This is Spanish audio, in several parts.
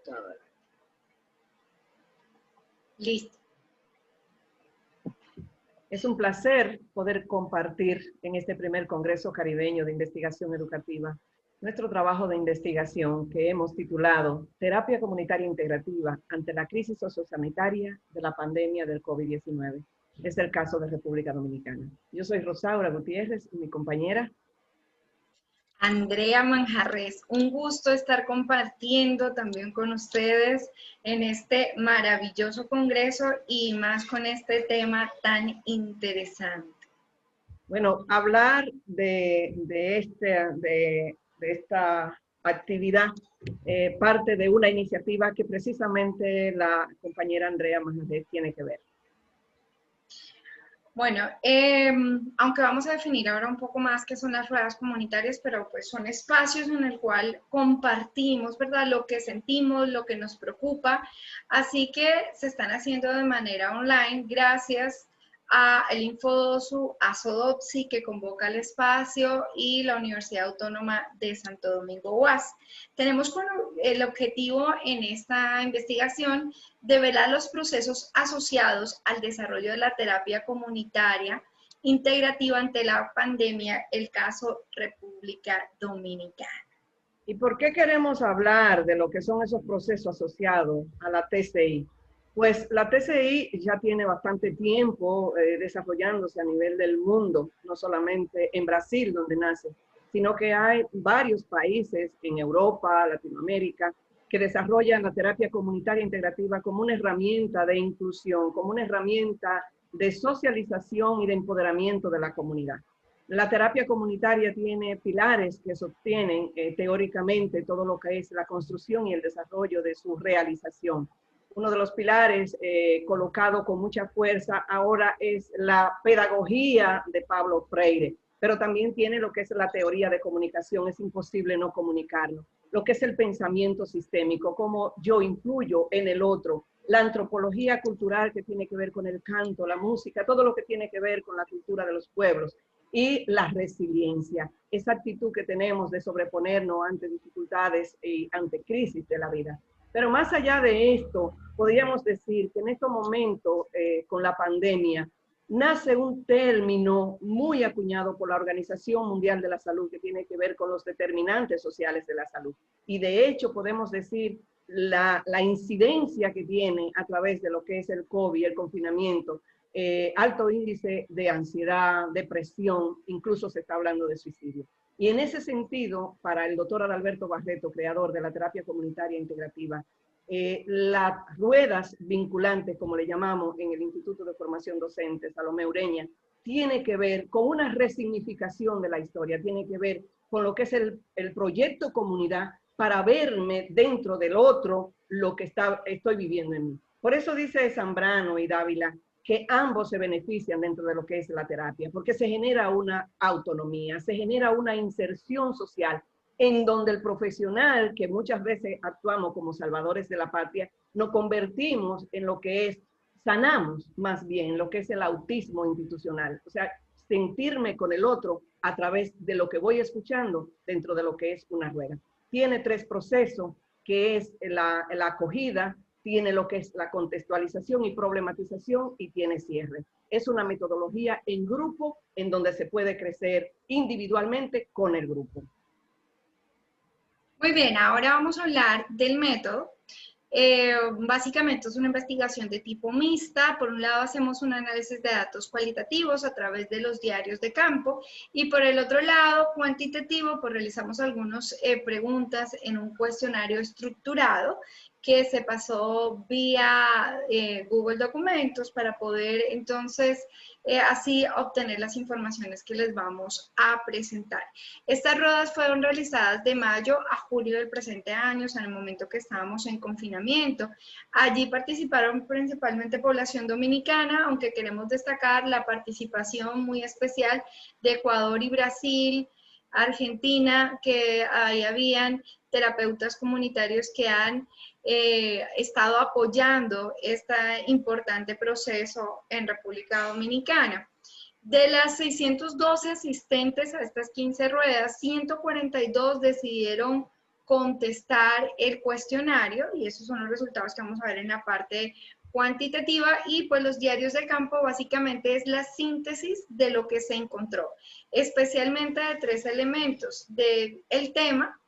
computadora. Listo. Es un placer poder compartir en este primer Congreso Caribeño de Investigación Educativa nuestro trabajo de investigación que hemos titulado Terapia Comunitaria Integrativa ante la crisis sociosanitaria de la pandemia del COVID-19. Es el caso de República Dominicana. Yo soy Rosaura Gutiérrez y mi compañera Andrea Manjarres, un gusto estar compartiendo también con ustedes en este maravilloso congreso y más con este tema tan interesante. Bueno, hablar de esta actividad parte de una iniciativa que precisamente la compañera Andrea Manjarres tiene que ver. Bueno, aunque vamos a definir ahora un poco más qué son las ruedas comunitarias, pero pues son espacios en el cual compartimos, ¿verdad? Lo que sentimos, lo que nos preocupa. Así que se están haciendo de manera online gracias a el Infodosu, a SODOPSI, que convoca el espacio, y la Universidad Autónoma de Santo Domingo UAS. Tenemos el objetivo en esta investigación de velar los procesos asociados al desarrollo de la terapia comunitaria integrativa ante la pandemia, el caso República Dominicana. ¿Y por qué queremos hablar de lo que son esos procesos asociados a la TCI? Pues la TCI ya tiene bastante tiempo desarrollándose a nivel del mundo, no solamente en Brasil, donde nace, sino que hay varios países en Europa, Latinoamérica, que desarrollan la terapia comunitaria integrativa como una herramienta de inclusión, como una herramienta de socialización y de empoderamiento de la comunidad. La terapia comunitaria tiene pilares que sostienen teóricamente todo lo que es la construcción y el desarrollo de su realización. Uno de los pilares colocado con mucha fuerza ahora es la pedagogía de Pablo Freire, pero también tiene lo que es la teoría de comunicación, es imposible no comunicarlo, lo que es el pensamiento sistémico, cómo yo influyo en el otro, la antropología cultural que tiene que ver con el canto, la música, todo lo que tiene que ver con la cultura de los pueblos, y la resiliencia, esa actitud que tenemos de sobreponernos ante dificultades y ante crisis de la vida. Pero más allá de esto, podríamos decir que en estos momentos, con la pandemia, nace un término muy acuñado por la Organización Mundial de la Salud que tiene que ver con los determinantes sociales de la salud. Y de hecho podemos decir la incidencia que tiene a través de lo que es el COVID, el confinamiento, alto índice de ansiedad, depresión, incluso se está hablando de suicidio. Y en ese sentido, para el doctor Adalberto Barreto, creador de la terapia comunitaria integrativa, las ruedas vinculantes, como le llamamos en el Instituto de Formación Docente, Salomé Ureña, tiene que ver con una resignificación de la historia, tiene que ver con lo que es el proyecto comunidad para verme dentro del otro lo que estoy viviendo en mí. Por eso dice Zambrano y Dávila que ambos se benefician dentro de lo que es la terapia, porque se genera una autonomía, se genera una inserción social en donde el profesional, que muchas veces actuamos como salvadores de la patria, nos convertimos en lo que es, sanamos más bien lo que es el autismo institucional, o sea, sentirme con el otro a través de lo que voy escuchando dentro de lo que es una rueda. Tiene 3 procesos, que es la acogida, tiene lo que es la contextualización y problematización y tiene cierre. Es una metodología en grupo en donde se puede crecer individualmente con el grupo. Muy bien, ahora vamos a hablar del método. Básicamente es una investigación de tipo mixta. Por un lado hacemos un análisis de datos cualitativos a través de los diarios de campo y por el otro lado cuantitativo, pues realizamos algunas preguntas en un cuestionario estructurado que se pasó vía Google Documentos para poder entonces así obtener las informaciones que les vamos a presentar. Estas ruedas fueron realizadas de mayo a julio del presente año, en el momento que estábamos en confinamiento. Allí participaron principalmente población dominicana, aunque queremos destacar la participación muy especial de Ecuador y Brasil, Argentina, que ahí habían terapeutas comunitarios que han estado apoyando este importante proceso en República Dominicana. De las 612 asistentes a estas 15 ruedas, 142 decidieron contestar el cuestionario, y esos son los resultados que vamos a ver en la parte cuantitativa. Y pues los diarios de campo básicamente es la síntesis de lo que se encontró, especialmente de 3 elementos: del tema,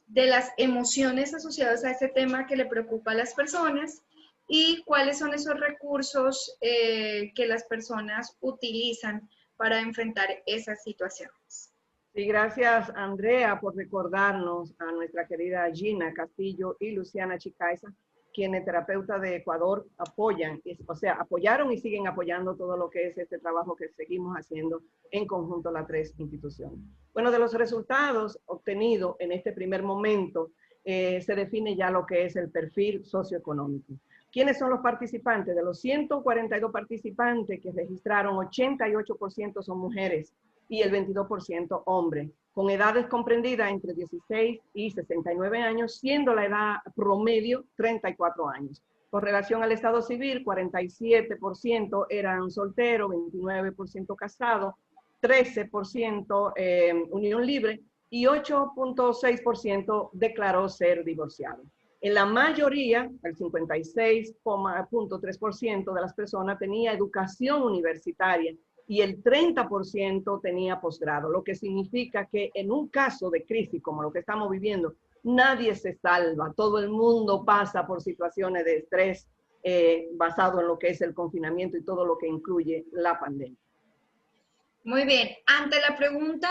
de las emociones asociadas a ese tema que le preocupa a las personas, y cuáles son esos recursos que las personas utilizan para enfrentar esas situaciones. Sí, gracias Andrea por recordarnos a nuestra querida Gina Castillo y Luciana Chicaiza, quienes terapeutas de Ecuador apoyan, o sea, apoyaron y siguen apoyando todo lo que es este trabajo que seguimos haciendo en conjunto las 3 instituciones. Bueno, de los resultados obtenidos en este primer momento, se define ya lo que es el perfil socioeconómico. ¿Quiénes son los participantes? De los 142 participantes que registraron, 88% son mujeres y el 22% hombres, con edades comprendidas entre 16 y 69 años, siendo la edad promedio 34 años. Con relación al estado civil, 47% eran solteros, 29% casados, 13% unión libre y 8.6% declaró ser divorciado. En la mayoría, el 56.3% de las personas tenía educación universitaria y el 30% tenía posgrado, lo que significa que en un caso de crisis como lo que estamos viviendo, nadie se salva, todo el mundo pasa por situaciones de estrés basado en lo que es el confinamiento y todo lo que incluye la pandemia. Muy bien, ante la pregunta,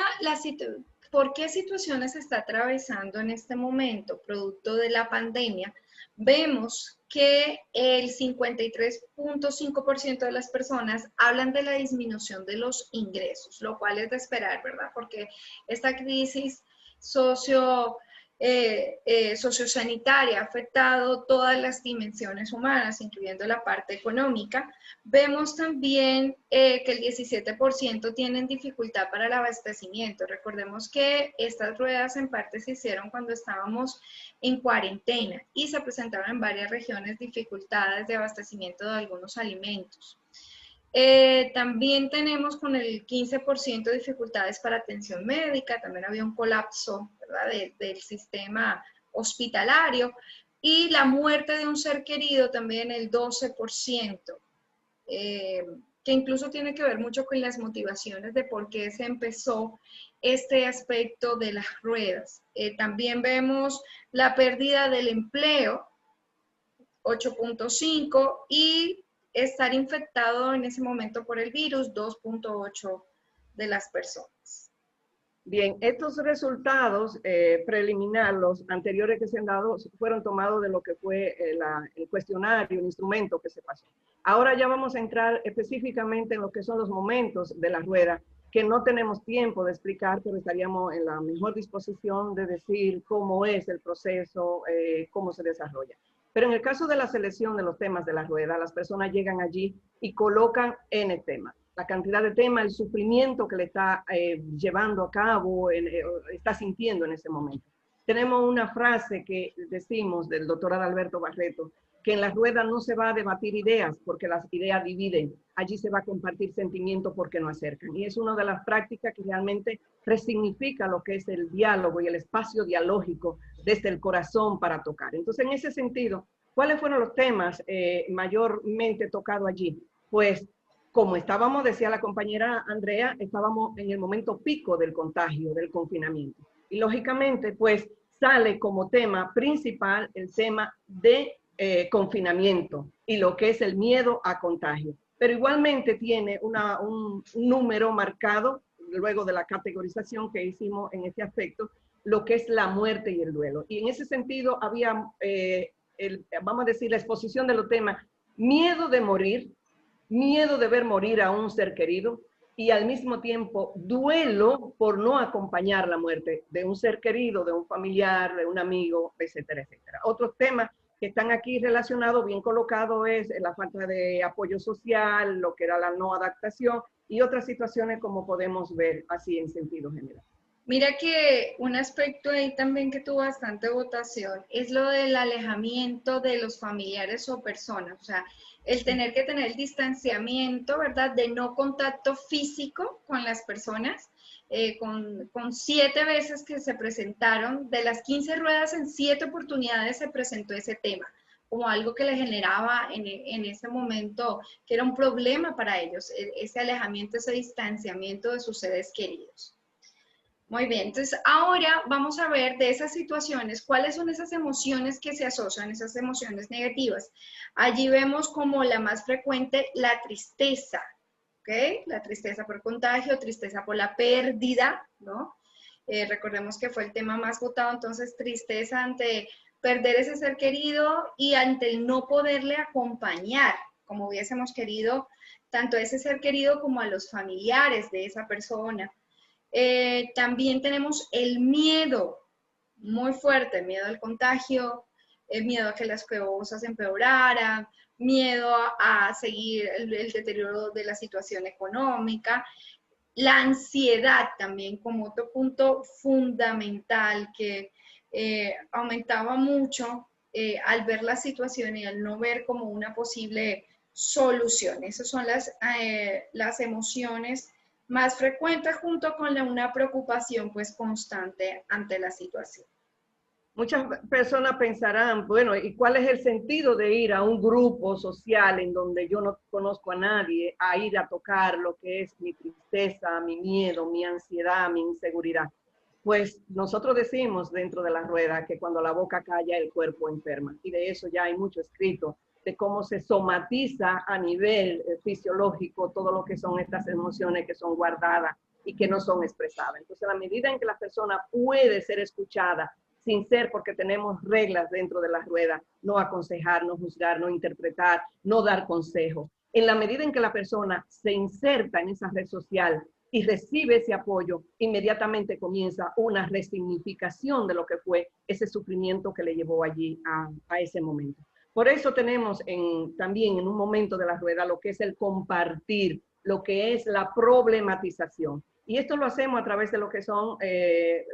¿por qué situaciones se está atravesando en este momento producto de la pandemia? Vemos que el 53.5% de las personas hablan de la disminución de los ingresos, lo cual es de esperar, ¿verdad? Porque esta crisis sociosanitaria ha afectado todas las dimensiones humanas, incluyendo la parte económica. Vemos también que el 17% tienen dificultad para el abastecimiento. Recordemos que estas ruedas en parte se hicieron cuando estábamos en cuarentena y se presentaron en varias regiones dificultades de abastecimiento de algunos alimentos. También tenemos con el 15% dificultades para atención médica, también había un colapso, ¿verdad?, del sistema hospitalario, y la muerte de un ser querido también el 12%, que incluso tiene que ver mucho con las motivaciones de por qué se empezó este aspecto de las ruedas. También vemos la pérdida del empleo, 8.5%, y estar infectado en ese momento por el virus, 2.8% de las personas. Bien, estos resultados preliminares, los anteriores que se han dado, fueron tomados de lo que fue el cuestionario, el instrumento que se pasó. Ahora ya vamos a entrar específicamente en lo que son los momentos de la rueda, que no tenemos tiempo de explicar, pero estaríamos en la mejor disposición de decir cómo es el proceso, cómo se desarrolla. Pero en el caso de la selección de los temas de la rueda, las personas llegan allí y colocan N temas. La cantidad de temas, el sufrimiento que le está llevando a cabo, está sintiendo en ese momento. Tenemos una frase que decimos del doctor Adalberto Barreto, que en la rueda no se va a debatir ideas porque las ideas dividen, allí se va a compartir sentimientos porque nos acercan. Y es una de las prácticas que realmente resignifica lo que es el diálogo y el espacio dialógico desde el corazón para tocar. Entonces, en ese sentido, ¿cuáles fueron los temas mayormente tocados allí? Pues, como estábamos, decía la compañera Andrea, estábamos en el momento pico del contagio, del confinamiento. Y lógicamente, pues, sale como tema principal el tema de confinamiento y lo que es el miedo a contagio. Pero igualmente tiene un número marcado, luego de la categorización que hicimos en este aspecto, lo que es la muerte y el duelo. Y en ese sentido había, vamos a decir, la exposición de los temas: miedo de morir, miedo de ver morir a un ser querido, y al mismo tiempo duelo por no acompañar la muerte de un ser querido, de un familiar, de un amigo, etcétera, etcétera. Otros temas que están aquí relacionados, bien colocados, es la falta de apoyo social, lo que era la no adaptación y otras situaciones como podemos ver así en sentido general. Mira que un aspecto ahí también que tuvo bastante votación es lo del alejamiento de los familiares o personas, o sea, el tener que tener el distanciamiento, ¿verdad?, de no contacto físico con las personas, con 7 veces que se presentaron, de las 15 ruedas en 7 oportunidades se presentó ese tema, como algo que le generaba en ese momento, que era un problema para ellos, ese alejamiento, ese distanciamiento de sus seres queridos. Muy bien, entonces ahora vamos a ver de esas situaciones, cuáles son esas emociones que se asocian, esas emociones negativas. Allí vemos como la más frecuente la tristeza, ¿ok? La tristeza por contagio, tristeza por la pérdida, ¿no? Recordemos que fue el tema más votado, entonces tristeza ante perder ese ser querido y ante el no poderle acompañar, como hubiésemos querido, tanto a ese ser querido como a los familiares de esa persona. También tenemos el miedo, muy fuerte, miedo al contagio, el miedo a que las cosas empeoraran, miedo a seguir el deterioro de la situación económica, la ansiedad también como otro punto fundamental que aumentaba mucho al ver la situación y al no ver como una posible solución. Esas son las emociones más frecuentes junto con una preocupación pues constante ante la situación. Muchas personas pensarán, bueno, ¿y cuál es el sentido de ir a un grupo social en donde yo no conozco a nadie, a ir a tocar lo que es mi tristeza, mi miedo, mi ansiedad, mi inseguridad? Pues nosotros decimos dentro de la rueda que cuando la boca calla, el cuerpo enferma. Y de eso ya hay mucho escrito, de cómo se somatiza a nivel fisiológico todo lo que son estas emociones que son guardadas y que no son expresadas. Entonces, a la medida en que la persona puede ser escuchada, sin ser porque tenemos reglas dentro de la rueda, no aconsejar, no juzgar, no interpretar, no dar consejos. En la medida en que la persona se inserta en esa red social y recibe ese apoyo, inmediatamente comienza una resignificación de lo que fue ese sufrimiento que le llevó allí a ese momento. Por eso tenemos también en un momento de la rueda lo que es el compartir, lo que es la problematización. Y esto lo hacemos a través de lo que son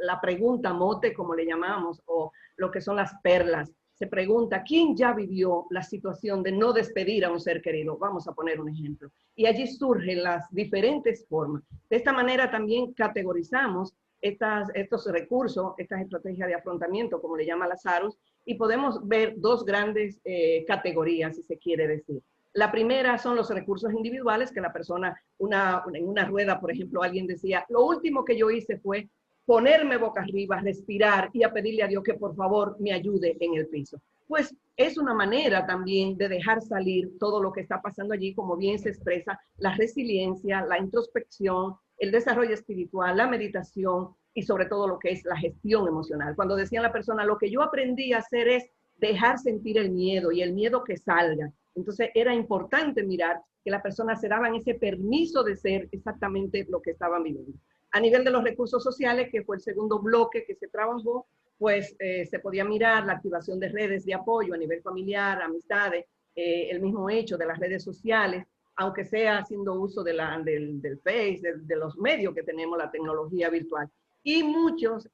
la pregunta mote, como le llamamos, o lo que son las perlas. Se pregunta, ¿quién ya vivió la situación de no despedir a un ser querido? Vamos a poner un ejemplo. Y allí surgen las diferentes formas. De esta manera también categorizamos estos recursos, estas estrategias de afrontamiento, como le llama Lazarus, y podemos ver dos grandes categorías, si se quiere decir. La primera son los recursos individuales, que la persona, en una rueda, por ejemplo, alguien decía, lo último que yo hice fue ponerme boca arriba, respirar y a pedirle a Dios que por favor me ayude en el piso. Pues es una manera también de dejar salir todo lo que está pasando allí, como bien se expresa, la resiliencia, la introspección, el desarrollo espiritual, la meditación y sobre todo lo que es la gestión emocional. Cuando decía la persona, lo que yo aprendí a hacer es dejar sentir el miedo y el miedo que salga. Entonces era importante mirar que las personas se daban ese permiso de ser exactamente lo que estaban viviendo. A nivel de los recursos sociales, que fue el segundo bloque que se trabajó, pues se podía mirar la activación de redes de apoyo a nivel familiar, amistades, el mismo hecho de las redes sociales, aunque sea haciendo uso del Face, de los medios que tenemos, la tecnología virtual. Y en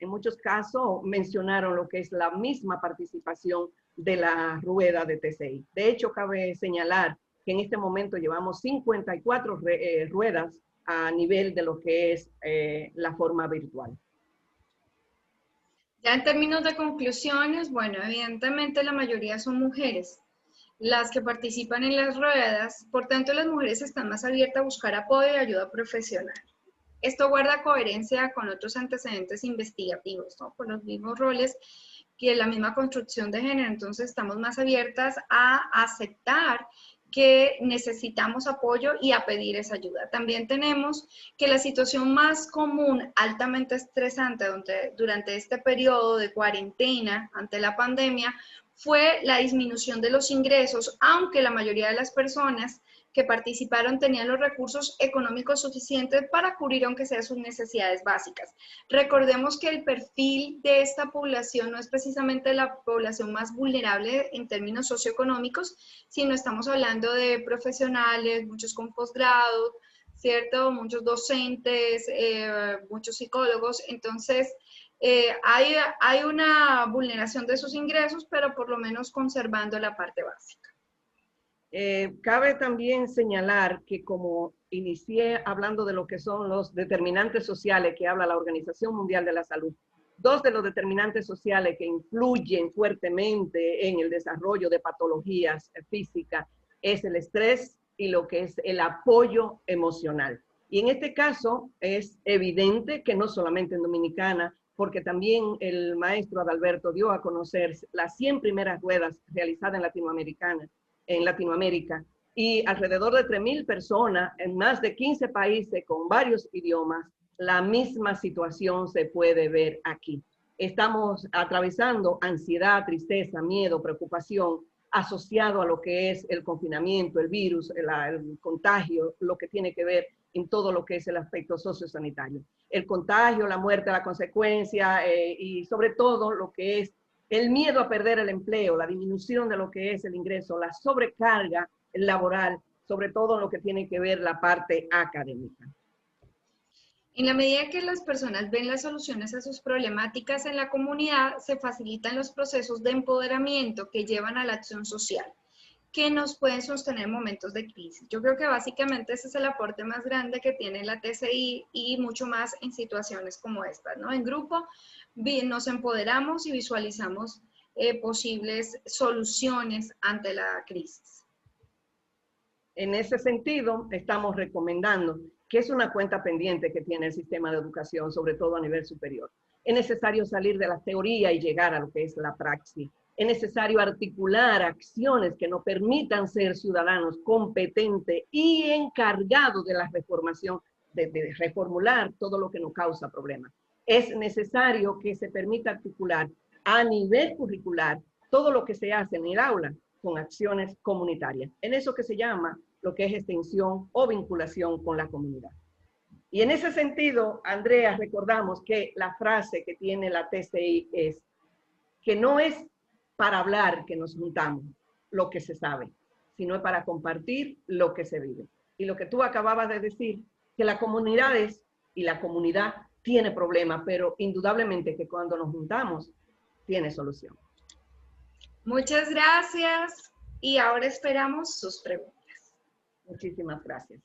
muchos casos mencionaron lo que es la misma participación de la rueda de TCI. De hecho, cabe señalar que en este momento llevamos 54 ruedas a nivel de lo que es la forma virtual. Ya en términos de conclusiones, bueno, evidentemente la mayoría son mujeres las que participan en las ruedas, por tanto las mujeres están más abiertas a buscar apoyo y ayuda profesional. Esto guarda coherencia con otros antecedentes investigativos, ¿no? Con los mismos roles que la misma construcción de género, entonces estamos más abiertas a aceptar que necesitamos apoyo y a pedir esa ayuda. También tenemos que la situación más común, altamente estresante durante este periodo de cuarentena ante la pandemia, fue la disminución de los ingresos, aunque la mayoría de las personas que participaron tenían los recursos económicos suficientes para cubrir aunque sea sus necesidades básicas. Recordemos que el perfil de esta población no es precisamente la población más vulnerable en términos socioeconómicos, sino estamos hablando de profesionales, muchos con posgrado, ¿cierto? Muchos docentes, muchos psicólogos, entonces hay una vulneración de sus ingresos, pero por lo menos conservando la parte básica. Cabe también señalar que como inicié hablando de lo que son los determinantes sociales que habla la Organización Mundial de la Salud, dos de los determinantes sociales que influyen fuertemente en el desarrollo de patologías físicas es el estrés y lo que es el apoyo emocional. Y en este caso es evidente que no solamente en Dominicana, porque también el maestro Adalberto dio a conocer las 100 primeras ruedas realizadas en Latinoamérica, y alrededor de 3.000 personas en más de 15 países con varios idiomas, la misma situación se puede ver aquí. Estamos atravesando ansiedad, tristeza, miedo, preocupación, asociado a lo que es el confinamiento, el virus, el contagio, lo que tiene que ver en todo lo que es el aspecto sociosanitario. El contagio, la muerte, la consecuencia y sobre todo lo que es el miedo a perder el empleo, la disminución de lo que es el ingreso, la sobrecarga laboral, sobre todo lo que tiene que ver la parte académica. En la medida que las personas ven las soluciones a sus problemáticas en la comunidad, se facilitan los procesos de empoderamiento que llevan a la acción social, que nos pueden sostener en momentos de crisis. Yo creo que básicamente ese es el aporte más grande que tiene la TCI y mucho más en situaciones como estas, ¿no? En grupo nos empoderamos y visualizamos posibles soluciones ante la crisis. En ese sentido, estamos recomendando que es una cuenta pendiente que tiene el sistema de educación, sobre todo a nivel superior. Es necesario salir de la teoría y llegar a lo que es la praxis. Es necesario articular acciones que nos permitan ser ciudadanos competentes y encargados de la reformación, de reformular todo lo que nos causa problemas. Es necesario que se permita articular a nivel curricular todo lo que se hace en el aula con acciones comunitarias. En eso que se llama lo que es extensión o vinculación con la comunidad. Y en ese sentido, Andrea, recordamos que la frase que tiene la TCI es que no es para hablar que nos juntamos lo que se sabe, sino es para compartir lo que se vive. Y lo que tú acababas de decir, que las comunidades y la comunidad tiene problemas, pero indudablemente que cuando nos juntamos, tiene solución. Muchas gracias y ahora esperamos sus preguntas. Muchísimas gracias.